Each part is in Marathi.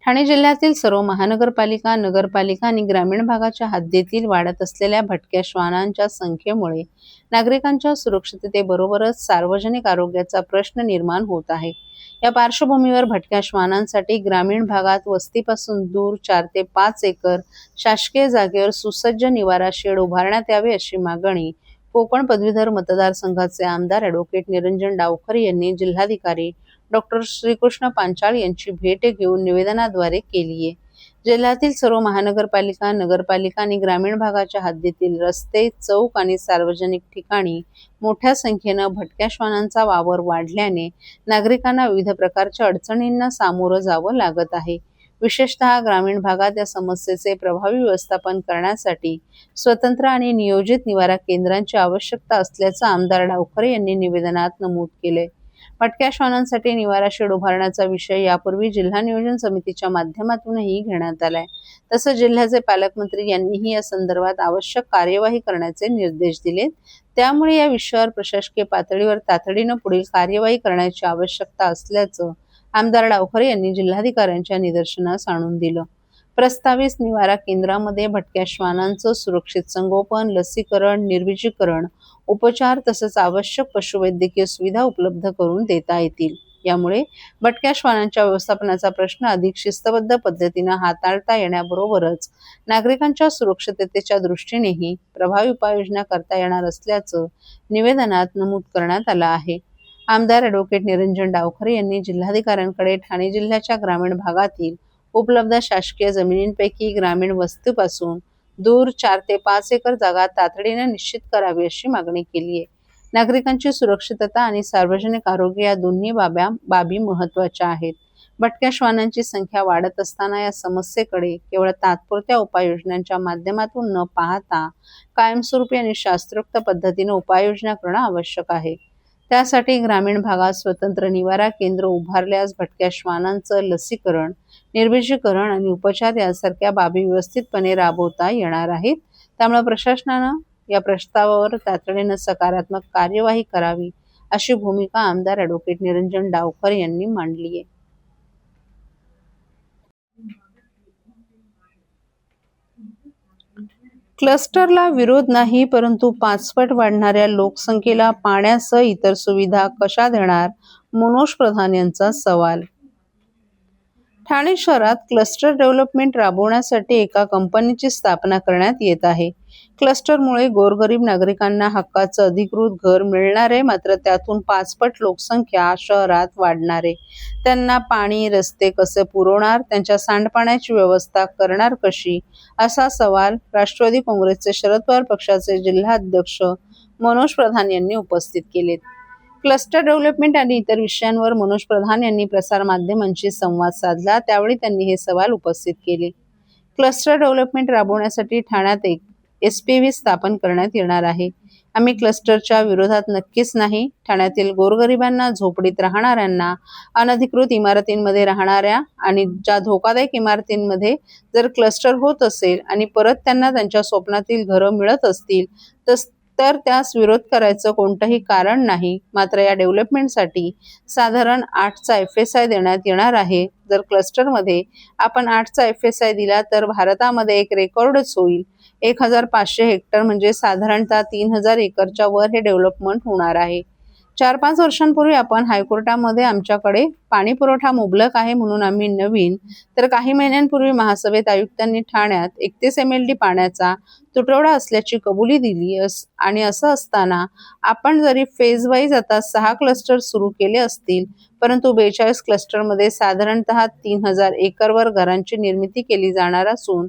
ठाणे जिल्ह्यातील सर्व महानगरपालिका, नगरपालिका आणि ग्रामीण भागाच्या हद्दीतील वाढत असलेल्या भटक्या श्वानांच्या संख्येमुळे नागरिकांच्या सुरक्षिततेबरोबरच सार्वजनिक आरोग्याचा प्रश्न निर्माण होत आहे. या पार्श्वभूमीवर भटक्या श्वानांसाठी ग्रामीण भागात वस्तीपासून दूर 4 ते 5 एकर शासकीय जागेवर सुसज्ज निवारा शेड उभारण्यात यावे अशी मागणी कोकण पदवीधर मतदारसंघाचे आमदार ॲडव्होकेट निरंजन डावखरे यांनी जिल्हाधिकारी डॉक्टर श्रीकृष्ण पांचाळ यांची भेट घेऊन निवेदनाद्वारे केली आहे. जिल्ह्यातील सर्व महानगरपालिका, नगरपालिका आणि ग्रामीण भागाच्या हद्दीतील रस्ते, चौक आणि सार्वजनिक ठिकाणी मोठ्या संख्येनं भटक्या श्वानांचा वावर वाढल्याने नागरिकांना विविध प्रकारच्या अडचणींना सामोरं जावं लागत आहे. विशेषतः ग्रामीण भागात या समस्येचे प्रभावी व्यवस्थापन करण्यासाठी स्वतंत्र आणि नियोजित निवारा केंद्रांची आवश्यकता असल्याचं आमदार डावखरे यांनी निवेदनात नमूद केले. भटक्या श्वानांसाठी निवारा शेड उभारण्याचा विषय यापूर्वी जिल्हा नियोजन समितीच्या माध्यमातूनही घेण्यात आलाय. तसंच जिल्ह्याचे पालकमंत्री यांनीही या संदर्भात आवश्यक कार्यवाही करण्याचे निर्देश दिलेत. त्यामुळे या विषयावर प्रशासकीय पातळीवर तातडीनं पुढील कार्यवाही करण्याची आवश्यकता असल्याचं आमदार डावखरे यांनी जिल्हाधिकाऱ्यांच्या निदर्शनास आणून दिलं. प्रस्तावित निवारा केंद्रामध्ये भटक्या श्वानांचं सुरक्षित संगोपन, लसीकरण, निर्विजीकरण, उपचार तसंच आवश्यक पशुवैद्यकीय सुविधा उपलब्ध करून देता येतील. यामुळे भटक्या श्वानांच्या व्यवस्थापनाचा प्रश्न अधिक शिस्तबद्ध पद्धतीनं हाताळता येण्याबरोबरच नागरिकांच्या सुरक्षिततेच्या दृष्टीनेही प्रभावी उपाययोजना करता येणार असल्याचं निवेदनात नमूद करण्यात आलं आहे. आमदार ॲडव्होकेट निरंजन डावखरे यांनी जिल्हाधिकाऱ्यांकडे ठाणे जिल्ह्याच्या ग्रामीण भागातील उपलब्ध शासकीय जमिनींपैकी ग्रामीण वस्तीपासून दूर 4 ते 5 एकर जागा तातडीने निश्चित करावी अशी मागणी केली आहे. नागरिकांची सुरक्षितता आणि सार्वजनिक आरोग्य या दोन्ही बाबी महत्त्वाच्या आहेत. भटक्या श्वानांची संख्या वाढत असताना या समस्येकडे केवळ तात्पुरत्या उपाययोजनांच्या माध्यमातून न पाहता कायमस्वरूपी आणि शास्त्रोक्त पद्धतीने उपाययोजना करणं आवश्यक आहे. त्यासाठी ग्रामीण भागात स्वतंत्र निवारा केंद्र उभारल्यास भटक्या श्वानांचं लसीकरण, निर्विजीकरण आणि उपचार यासारख्या बाबी व्यवस्थितपणे राबवता येणार आहेत. त्यामुळे प्रशासनानं या प्रस्तावावर तातडीनं सकारात्मक कार्यवाही करावी अशी भूमिका आमदार ॲडव्होकेट निरंजन डावखरे यांनी मांडली आहे. क्लस्टरला विरोध नाही, परंतु 5 पट वाढणाऱ्या लोकसंख्येला पाण्यासह इतर सुविधा कशा देणार? मनोज प्रधान यांचा सवाल. ठाणे शहरात क्लस्टर डेव्हलपमेंट राबवण्यासाठी एका कंपनीची स्थापना करण्यात येत आहे. क्लस्टरमुळे गोरगरीब नागरिकांना हक्काचं अधिकृत घर मिळणार आहे, मात्र त्यातून 5 पट लोकसंख्या शहरात वाढणार आहे. त्यांना पाणी, रस्ते कसे पुरवणार? त्यांच्या सांडपाण्याची व्यवस्था करणार कशी? असा सवाल राष्ट्रवादी काँग्रेसचे शरद पवार पक्षाचे जिल्हाध्यक्ष मनोज प्रधान यांनी उपस्थित केलेत. क्लस्टर डेव्हलपमेंट आणि इतर विषयांवर मनोज प्रधान यांनी प्रसारमाध्यमांशी संवाद साधला. त्यावेळी त्यांनी हे सवाल उपस्थित केले. क्लस्टर डेव्हलपमेंट राबवण्यासाठी ठाण्यात एक SPV स्थापन करण्यात येणार आहे. आम्ही क्लस्टरच्या विरोधात नक्कीच नाही. ठाण्यातील गोरगरिबांना, झोपडीत राहणाऱ्यांना, अनधिकृत इमारतींमध्ये राहणाऱ्या आणि ज्या धोकादायक इमारतींमध्ये जर क्लस्टर होत असेल आणि परत त्यांना त्यांच्या स्वप्नातील घरं मिळत असतील तर त्यास विरोध करायचं कोणतंही कारण नाही. मात्र या डेव्हलपमेंटसाठी साधारण 8चा FSI देण्यात येणार आहे. जर क्लस्टरमध्ये आपण 8चा FSI दिला तर भारतामध्ये एक रेकॉर्डच होईल. 1500 हेक्टर म्हणजे साधारणतः 3000 एकरच्या वर हे डेव्हलपमेंट होणार आहे. 4-5 वर्षांपूर्वी आपण हायकोर्टामध्ये आमच्याकडे पाणी पुरवठा मुबलक आहे म्हणून आम्ही नवीन, तर काही महिन्यांपूर्वी महासभेत आयुक्तांनी ठाण्यात 31 MLD पाण्याचा तुटवडा असल्याची कबुली दिली आणि असं असताना आपण जरी फेज वाईज आता 6 क्लस्टर सुरू केले असतील, परंतु 42 क्लस्टरमध्ये साधारणतः 3000 एकरवर घरांची निर्मिती केली जाणार असून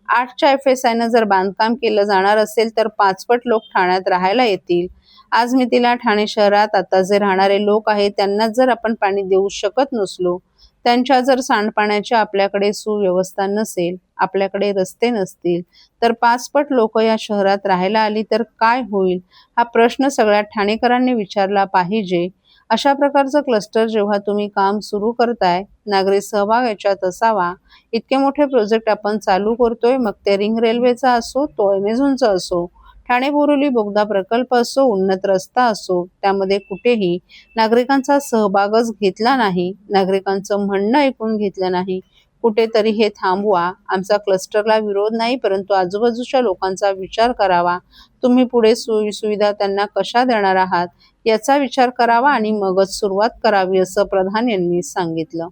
8च्या FSI जर बांधकाम केलं जाणार असेल तर 5 पट लोक ठाण्यात राहायला येतील. आज मितीला ठाणे शहरात आता जे राहणारे लोक आहेत त्यांना जर आपण पाणी देऊ शकत नसलो, त्यांच्या जर सांडपाण्याची आपल्याकडे सुव्यवस्था नसेल, आपल्याकडे रस्ते नसतील, तर 5 पट लोक या शहरात राहायला आली तर काय होईल? हा प्रश्न सगळ्या ठाणेकरांनी विचारला पाहिजे. अशा प्रकारचं क्लस्टर जेव्हा तुम्ही काम सुरू करताय, नागरिक सहभाग याच्यात असावा. इतके मोठे प्रोजेक्ट आपण चालू करतोय, मग ते रिंग रेल्वेचा असो, तो अमेझॉनचा असो, ठाणे बोरिवली बोगदा प्रकल्प असो, उन्नत रस्ता असो, त्यामध्ये कुठेही नागरिकांचा सहभागच घेतला नाही, नागरिकांचं म्हणणं ऐकून घेतलं नाही, कुठेतरी हे थांबवा. आमचा क्लस्टरला विरोध नाही, परंतु आजूबाजूच्या लोकांचा विचार करावा. तुम्ही पुढे सोयीसुविधा त्यांना कशा देणार आहात याचा विचार करावा आणि मगच सुरुवात करावी, असं प्रधान यांनी सांगितलं.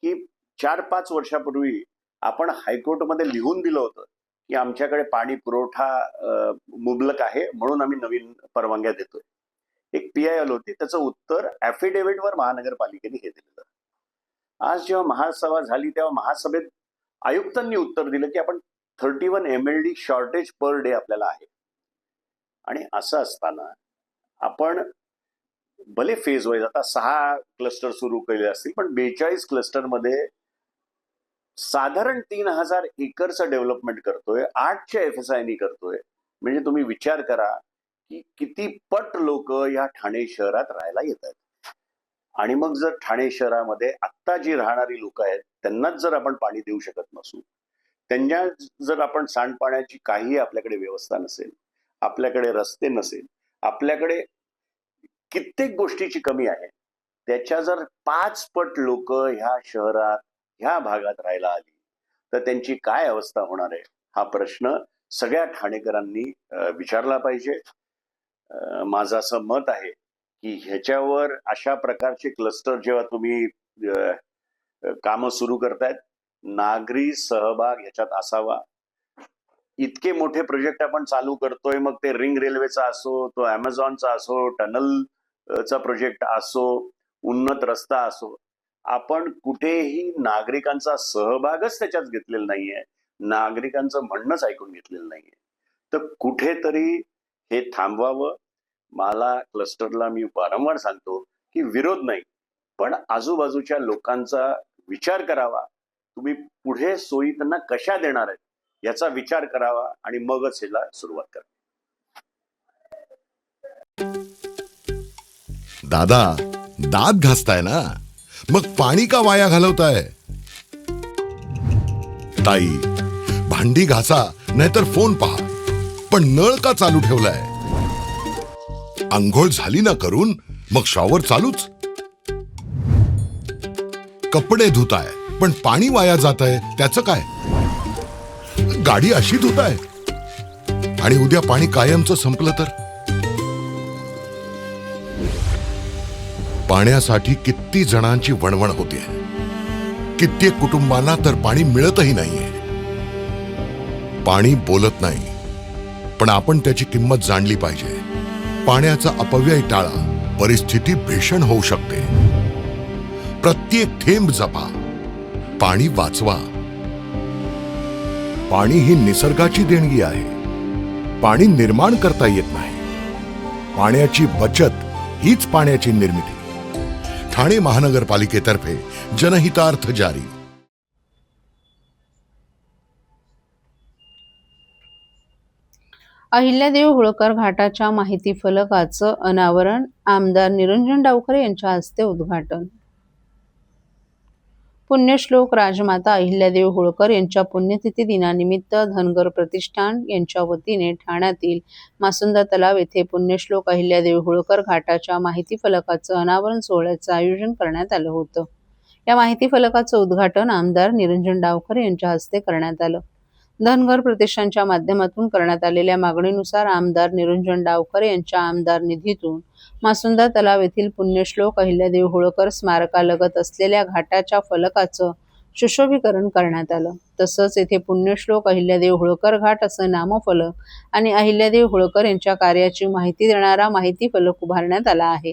की 4-5 वर्षापूर्वी आपण हायकोर्टमध्ये लिहून दिलं होतं की आमच्याकडे पाणी पुरवठा मुबलक आहे, म्हणून आम्ही नवीन परवानग्या देतोय. एक PI आली होती, त्याचं उत्तर ॲफिडेव्हिटवर महानगरपालिकेने हे दिलं. आज जेव्हा महासभा झाली तेव्हा महासभेत आयुक्तांनी उत्तर दिलं की आपण 31 MLD शॉर्टेज पर डे आपल्याला आहे. आणि असं असताना आपण भले फेज वाईज आता 6 क्लस्टर सुरू केले असतील, पण 42 क्लस्टरमध्ये साधारण 3000 एकरचं डेव्हलपमेंट करतोय, 8च्या FSI करतोय. म्हणजे तुम्ही विचार करा की किती पट लोक या ठाणे शहरात राहायला येत आहेत. आणि मग जर ठाणे शहरामध्ये आत्ता जी राहणारी लोक आहेत त्यांनाच जर आपण पाणी देऊ शकत नसू, त्यांना जर आपण सांडपाण्याची काही आपल्याकडे व्यवस्था नसेल, आपल्याकडे रस्ते नसेल, आपल्याकडे कित्येक गोष्टीची कमी आहे, त्याच्या जर 5 पट लोक ह्या शहरात ह्या भागात राहायला आली तर त्यांची काय अवस्था होणार आहे, हा प्रश्न सगळ्या ठाणेकरांनी विचारला पाहिजे. माझं असं मत आहे की ह्याच्यावर अशा प्रकारचे क्लस्टर जेव्हा तुम्ही कामं सुरू करतायत, नागरी सहभाग ह्याच्यात असावा. इतके मोठे प्रोजेक्ट आपण चालू करतोय, मग ते रिंग रेल्वेचा असो, तो अमेझॉनचा असो, टनलचा प्रोजेक्ट असो, उन्नत रस्ता असो, आपण कुठेही नागरिकांचा सहभागच त्याच्यात घेतलेला नाहीये, नागरिकांचं म्हणणंच ऐकून घेतलेलं नाहीये. तर कुठेतरी हे थांबवावं. मला क्लस्टरला मी वारंवार सांगतो की विरोध नाही, पण आजूबाजूच्या लोकांचा विचार करावा. तुम्ही पुढे सोयी त्यांना कशा देणार आहेत याचा विचार करावा आणि मगच ह्याला सुरुवात करा. दादा, दात घासताय ना, मग पाणी का वाया घालवताय? ताई, भांडी घासा नाहीतर फोन पहा, पण नळ का चालू ठेवलाय? अंघोळ झाली ना करून, मग शॉवर चालूच. कपडे धुताय पण पाणी वाया जात आहे, त्याचं काय? गाडी अशी धुताय आणि उद्या पाणी कायमचं संपलं तर? पाण्यासाठी किती जणांची वणवण होते, कित्येक कुटुंबांना तर पाणी मिळतही नाहीये. पाणी बोलत नाही, पण आपण त्याची किंमत जाणली पाहिजे. पाण्याचा अपव्यय टाळा, परिस्थिती भीषण होऊ शकते. प्रत्येक थेंब जपा, पाणी वाचवा. पाणी ही निसर्गाची देणगी आहे. पाणी निर्माण करता येत नाही. पाण्याची बचत हीच पाण्याची निर्मिती. ठाणे महानगरपालिकेतर्फे जनहितार्थ जारी. अहिल्यादेवी होळकर घाटाच्या माहिती फलकाचं अनावरण, आमदार निरंजन डावखरे यांच्या हस्ते उद्घाटन. पुण्यश्लोक राजमाता अहिल्यादेवी होळकर यांच्या पुण्यतिथी दिनानिमित्त धनगर प्रतिष्ठान यांच्या वतीने ठाण्यातील मासुंदा तलाव येथे पुण्यश्लोक अहिल्यादेवी होळकर घाटाच्या माहिती फलकाचं अनावरण सोहळ्याचं आयोजन करण्यात आलं होतं. या माहिती फलकाचं उद्घाटन आमदार निरंजन डावखरे यांच्या हस्ते करण्यात आलं. धनगर प्रतिष्ठानच्या माध्यमातून करण्यात आलेल्या मागणीनुसार आमदार निरंजन डावखरे यांच्या आमदार निधीतून मासुंदा तलाव येथील पुण्यश्लोक अहिल्यादेवी होळकर स्मारकालगत असलेल्या घाटाच्या फलकाचं सुशोभीकरण करण्यात आलं. तसंच येथे पुण्यश्लोक अहिल्यादेवी होळकर घाट असं नामफलक आणि अहिल्यादेवी होळकर यांच्या कार्याची माहिती देणारा माहिती फलक उभारण्यात आला आहे.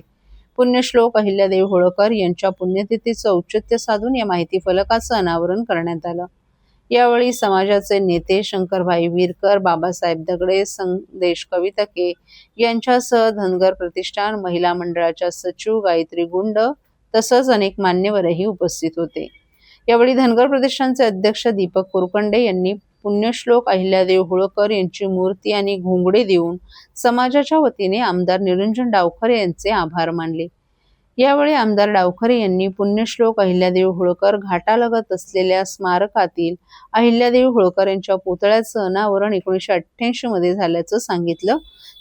पुण्यश्लोक अहिल्यादेवी होळकर यांच्या पुण्यतिथीचं औचित्य साधून या माहिती फलकाचं अनावरण करण्यात आलं. यावेळी समाजाचे नेते शंकरभाई विरकर, बाबासाहेब दगडे, संदेश कवितके यांच्यासह धनगर प्रतिष्ठान महिला मंडळाच्या सचिव गायत्री गुंड तसंच अनेक मान्यवरही उपस्थित होते. यावेळी धनगर प्रतिष्ठानचे अध्यक्ष दीपक कुरकंडे यांनी पुण्यश्लोक अहिल्यादेवी होळकर यांची मूर्ती आणि घोंगडे देऊन समाजाच्या वतीने आमदार निरंजन डावखरे यांचे आभार मानले. यावेळी आमदार डावखरे यांनी पुण्यश्लोक अहिल्यादेवी होळकर घाटालगत असलेल्या स्मारकातील अहिल्यादेवी होळकर यांच्या पुतळ्याचं अनावरण 1988 मध्ये झाल्याचं सांगितलं.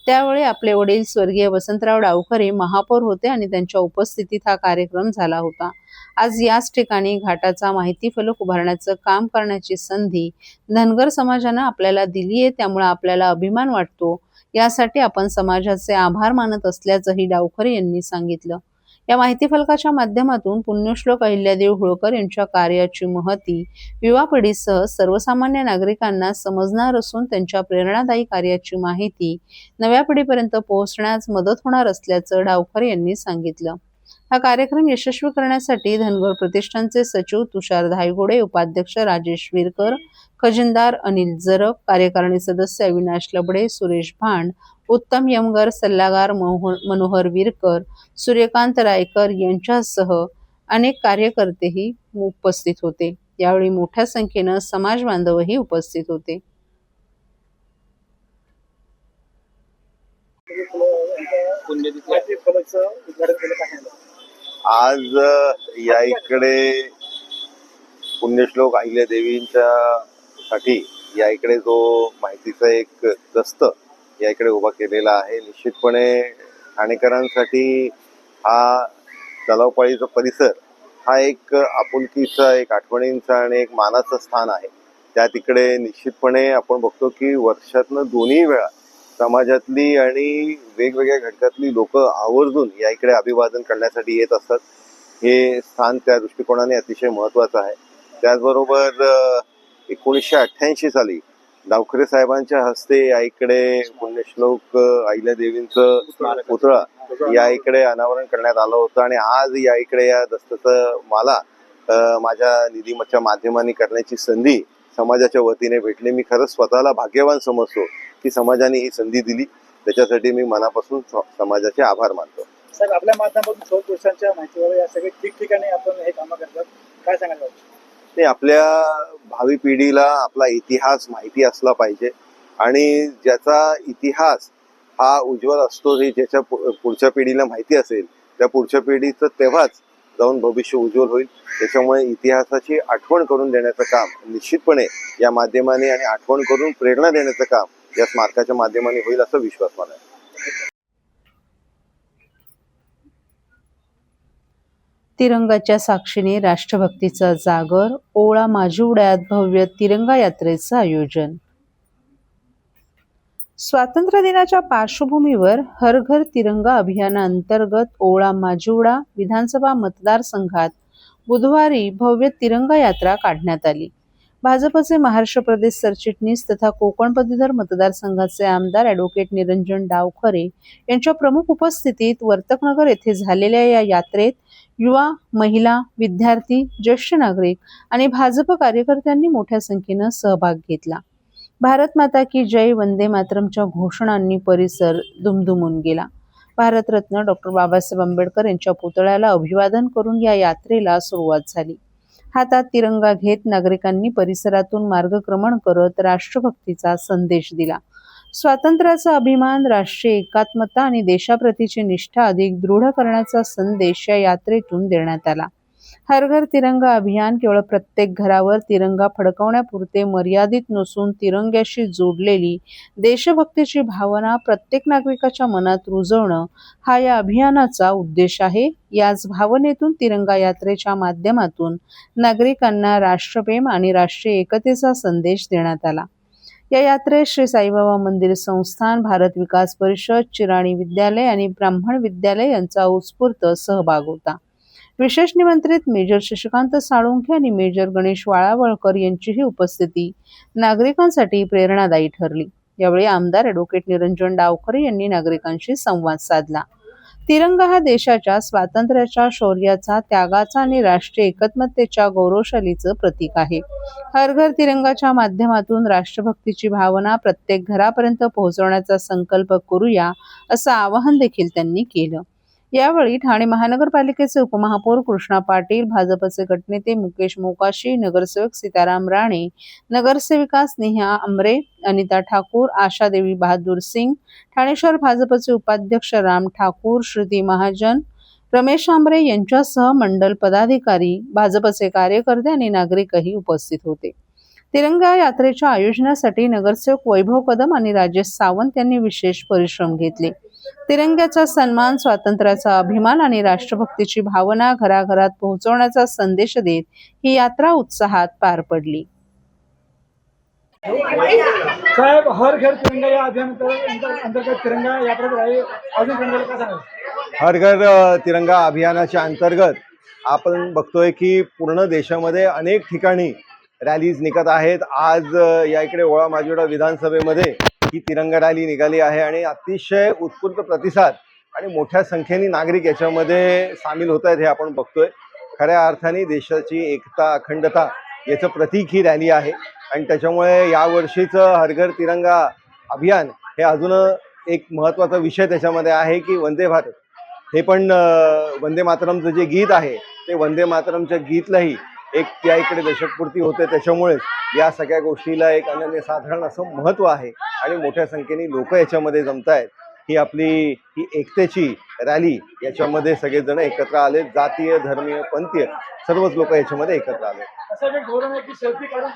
त्यावेळी आपले वडील स्वर्गीय वसंतराव डावखरे महापौर होते आणि त्यांच्या उपस्थितीत हा कार्यक्रम झाला होता. आज याच ठिकाणी घाटाचा माहिती फलक उभारण्याचं काम करण्याची संधी धनगर समाजानं आपल्याला दिली आहे, त्यामुळे आपल्याला अभिमान वाटतो. यासाठी आपण समाजाचे आभार मानत असल्याचंही डावखरे यांनी सांगितलं. या माहिती फलकाच्या माध्यमातून पुण्यश्लोक अहिल्यादेवी होळकर यांच्या कार्याची महती युवा पिढीसह सर्वसामान्य नागरिकांना समजणार असून त्यांच्या प्रेरणादायी कार्याची माहिती नव्या पिढीपर्यंत पोहोचण्यास मदत होणार असल्याचं डावखरे यांनी सांगितलं. हा कार्यक्रम यशस्वी करण्यासाठी धनगर प्रतिष्ठानचे सचिव तुषार धायगुडे, उपाध्यक्ष राजेश विरकर, खजिनदार अनिल जरग, कार्यकारिणी सदस्य अविनाश लबडे, सुरेश भांड, उत्तम यमगर, सल्लागार मनोहर विरकर, सूर्यकांत रायकर यांच्यासह अनेक कार्यकर्तेही उपस्थित होते. यावेळी मोठ्या संख्येनं समाज बांधवही उपस्थित होते. आज या इकडे पुण्यश्लोक अहिल्यादेवींच्या साठी या इकडे जो माहितीचा एक दस्त या इकडे उभा केलेला आहे. निश्चितपणे ठाणेकरांसाठी हा तलावपाळीचा परिसर हा एक आपुलकीचा, एक आठवणींचा आणि एक मानाचं स्थान आहे. त्या तिकडे निश्चितपणे आपण बघतो की वर्षातनं दोन्ही वेळा समाजातली आणि वेगवेगळ्या घटकातली लोक आवर्जून या इकडे अभिवादन करण्यासाठी येत असतात. हे स्थान त्या दृष्टिकोनाने अतिशय महत्त्वाचं आहे. त्याचबरोबर 1988 साली डावखरे साहेबांच्या हस्ते या इकडे पुण्यश्लोक अहिल्यादेवींचं पुतळा या इकडे अनावरण करण्यात आलं होतं आणि आज या इकडे या दस्ताचं मला माझ्या निधीच्या माध्यमाने करण्याची संधी समाजाच्या वतीने भेटली. मी खरंच स्वतःला भाग्यवान समजतो की समाजाने ही संधी दिली. त्याच्यासाठी मी मनापासून समाजाचे आभार मानतो. साहेब, आपल्या माध्यमातून 100 पुरुषांच्या माहितीवर या सगळे ठिकठिकाणी आपण हे कामं करतात, काय सांगायला? नाही, आपल्या भावी पिढीला आपला इतिहास माहिती असला पाहिजे आणि ज्याचा इतिहास हा उज्ज्वल असतो, हे ज्याच्या पुढच्या पिढीला माहिती असेल त्या पुढच्या पिढीचं तेव्हाच जाऊन भविष्य उज्ज्वल होईल. त्याच्यामुळे इतिहासाची आठवण करून देण्याचं काम निश्चितपणे या माध्यमाने आणि आठवण करून प्रेरणा देण्याचं काम या स्मारकाच्या माध्यमाने होईल असा विश्वास मला आहे. तिरंगाच्या साक्षीने राष्ट्रभक्तीचा जागर, ओळा माजिवड्यात भव्य तिरंगा यात्रेचं आयोजन. स्वातंत्र्य दिनाच्या पार्श्वभूमीवर हर घर तिरंगा अभियानाअंतर्गत ओळा माजिवडा विधानसभा मतदारसंघात बुधवारी भव्य तिरंगा यात्रा काढण्यात आली. भाजपचे महाराष्ट्र प्रदेश सरचिटणीस तथा कोकण पदवीधर मतदारसंघाचे आमदार ॲडव्होकेट निरंजन डावखरे यांच्या प्रमुख उपस्थितीत वर्तकनगर येथे झालेल्या या यात्रेत युवा, महिला, विद्यार्थी, ज्येष्ठ नागरिक आणि भाजप कार्यकर्त्यांनी मोठ्या संख्येनं सहभाग घेतला. भारत माता की जय, वंदे मातरमच्या घोषणांनी परिसर दुमदुमून गेला. भारतरत्न डॉक्टर बाबासाहेब आंबेडकर यांच्या पुतळ्याला अभिवादन करून या यात्रेला सुरुवात झाली. हातात तिरंगा घेत नागरिकांनी परिसरातून मार्गक्रमण करत राष्ट्रभक्तीचा संदेश दिला. स्वातंत्र्याचा अभिमान, राष्ट्रीय एकात्मता आणि देशाप्रतीची निष्ठा अधिक दृढ करण्याचा संदेश या यात्रेतून देण्यात आला. हर घर तिरंगा अभियान केवळ प्रत्येक घरावर तिरंगा फडकवण्यापुरते मर्यादित नसून तिरंग्याशी जोडलेली देशभक्तीची भावना प्रत्येक नागरिकाच्या मनात रुजवणं हा या अभियानाचा उद्देश आहे. याच भावनेतून तिरंगा यात्रेच्या माध्यमातून नागरिकांना राष्ट्रप्रेम आणि राष्ट्रीय एकतेचा संदेश देण्यात आला. या यात्रेत श्री साईबाबा मंदिर संस्थान, भारत विकास परिषद, चिराणी विद्यालय आणि ब्राह्मण विद्यालय यांचा उत्स्फूर्त सहभाग होता. विशेष निमंत्रित मेजर शशिकांत साळुंखे आणि मेजर गणेश वाळावळकर यांचीही उपस्थिती नागरिकांसाठी प्रेरणादायी ठरली. यावेळी आमदार ॲडव्होकेट निरंजन डावखरे यांनी नागरिकांशी संवाद साधला. तिरंगा हा देशाच्या स्वातंत्र्याच्या, शौर्याचा, त्यागाचा आणि राष्ट्रीय एकात्मतेच्या गौरवशालीचं प्रतीक आहे. हर घर तिरंगाच्या माध्यमातून राष्ट्रभक्तीची भावना प्रत्येक घरापर्यंत पोहोचवण्याचा संकल्प करूया, असं आवाहन देखील त्यांनी केलं. यावेळी ठाणे महानगरपालिकेचे उपमहापौर कृष्णा पाटील, भाजपचे गटनेते मुकेश मोकाशी, नगरसेवक सीताराम राणे, नगरसेविका स्नेहा अमरे, अनिता ठाकूर, आशादेवी बहादूर सिंग, ठाणे शहर भाजपचे उपाध्यक्ष राम ठाकूर, श्रुती महाजन, रमेश आंबरे यांच्यासह मंडल पदाधिकारी, भाजपचे कार्यकर्ते आणि नागरिकही उपस्थित होते. तिरंगा यात्रेच्या आयोजनासाठी नगरसेवक वैभव कदम आणि राजेश सावंत यांनी विशेष परिश्रम घेतले. तिरंग्याचा सन्मान, स्वातंत्र्याचा अभिमान आणि राष्ट्रभक्तीची भावना घराघरात पोहोचवण्याचा संदेश देत ही यात्रा उत्साहात पार पडली. साहेब, हर घर तिरंगा या अभियान अंतर्गत तिरंगा यात्रा आहे. अजून तिरंगाला काय सांगाल? हर घर तिरंगा अभियानाच्या अंतर्गत आपण बघतोय की पूर्ण देशामध्ये अनेक ठिकाणी रॅलीज निघत आहेत. आज या इकडे ओळा माजिवडा विधानसभेमध्ये ही तिरंगा रॅली निघाली आहे आणि अतिशय उत्स्फूर्त प्रतिसाद आणि मोठ्या संख्येने नागरिक याच्यामध्ये सामील होत आहेत हे आपण बघतोय. खऱ्या अर्थाने देशाची एकता, अखंडता याचं प्रतीक ही रॅली आहे आणि त्याच्यामुळे यावर्षीचं हर घर तिरंगा अभियान हे अजून एक महत्त्वाचा विषय त्याच्यामध्ये आहे की वंदे भारत हे पण वंदे मातरमचं जे गीत आहे ते वंदे मातरमच्या गीतलाही एक त्या इकडे दशकपूर्ती होते. त्याच्यामुळेच या सगळ्या गोष्टीला एक अनन्यसाधारण असं महत्त्व आहे आणि मोठ्या संख्येने लोक याच्यामध्ये जमत आहेत. ही आपली ही एकतेची रॅली याच्यामध्ये सगळेजण एकत्र आले. जातीय, धर्मीय, पंथीय सर्वच लोक याच्यामध्ये एकत्र आले. असं एक धोरण आहे की सेल्फी काढून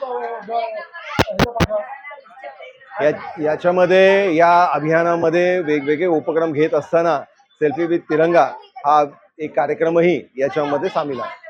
याच्यामध्ये या अभियानामध्ये वेगवेगळे उपक्रम घेत असताना सेल्फी विथ तिरंगा हा एक कार्यक्रमही याच्यामध्ये सामील आहे.